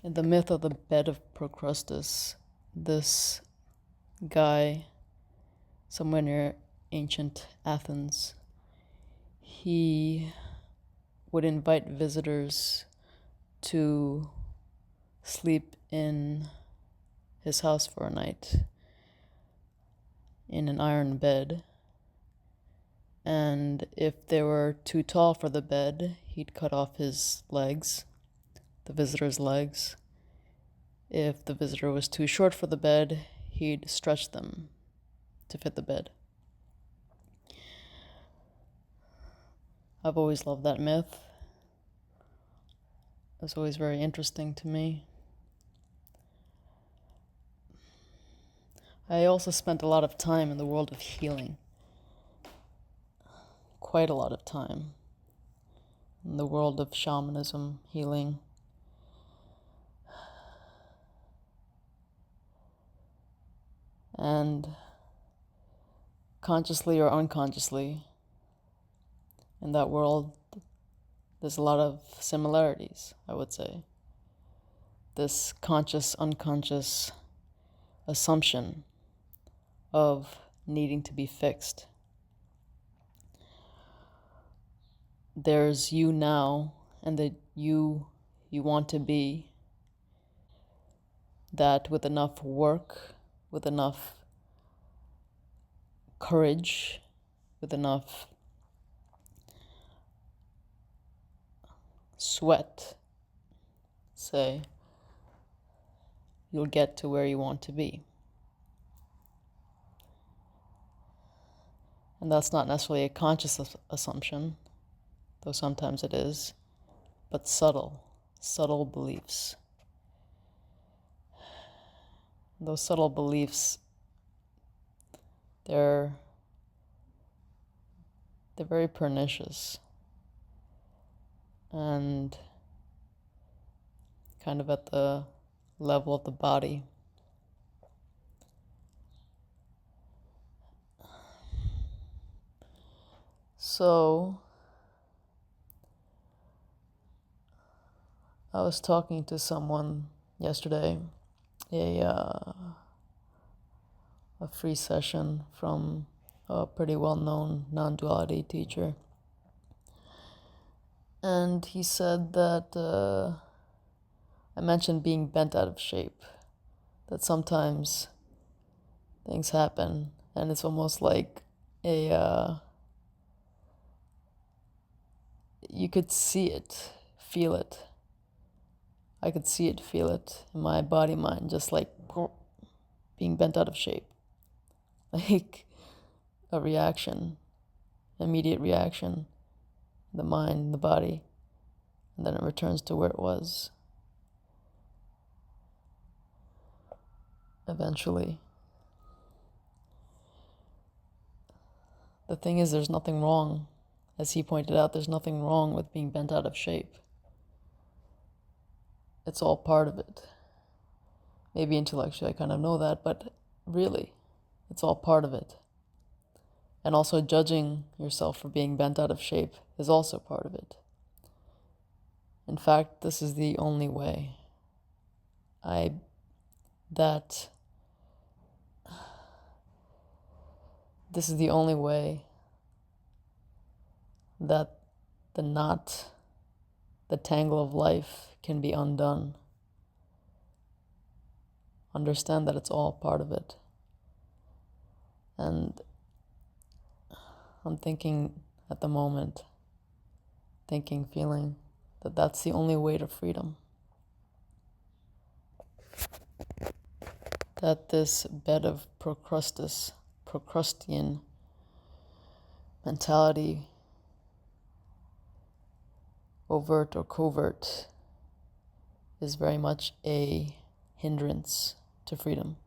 In the myth of the bed of Procrustes, this guy, somewhere near ancient Athens, he would invite visitors to sleep in his house for a night in an iron bed. And if they were too tall for the bed, he'd cut off his legs, the visitor's legs. If the visitor was too short for the bed, he'd stretch them to fit the bed. I've always loved that myth. It was always very interesting to me. I also spent a lot of time in the world of healing. Quite a lot of time in the world of shamanism, healing. And consciously or unconsciously, in that world, there's a lot of similarities, I would say. This conscious, unconscious assumption of needing to be fixed. There's you now, and the you want to be, that with enough work, with enough courage, with enough sweat, say, you'll get to where you want to be. And that's not necessarily a conscious assumption, though sometimes it is, but subtle beliefs. Those subtle beliefs, they're very pernicious and kind of at the level of the body. So, I was talking to someone yesterday, a free session from a pretty well-known non-duality teacher. And he said that I mentioned being bent out of shape, that sometimes things happen and it's almost like you could see it, feel it. I could see it, feel it in my body, mind, just like being bent out of shape. Like a reaction, immediate reaction, the mind, the body, and then it returns to where it was. Eventually. The thing is, there's nothing wrong. As he pointed out, there's nothing wrong with being bent out of shape. It's all part of it. Maybe intellectually I kind of know that, but really, it's all part of it. And also judging yourself for being bent out of shape is also part of it. In fact, this is the only way this is the only way that the knot, the tangle of life can be undone. Understand that it's all part of it. And I'm thinking at the moment, feeling that that's the only way to freedom. That this bed of Procrustean mentality, overt or covert, is very much a hindrance to freedom.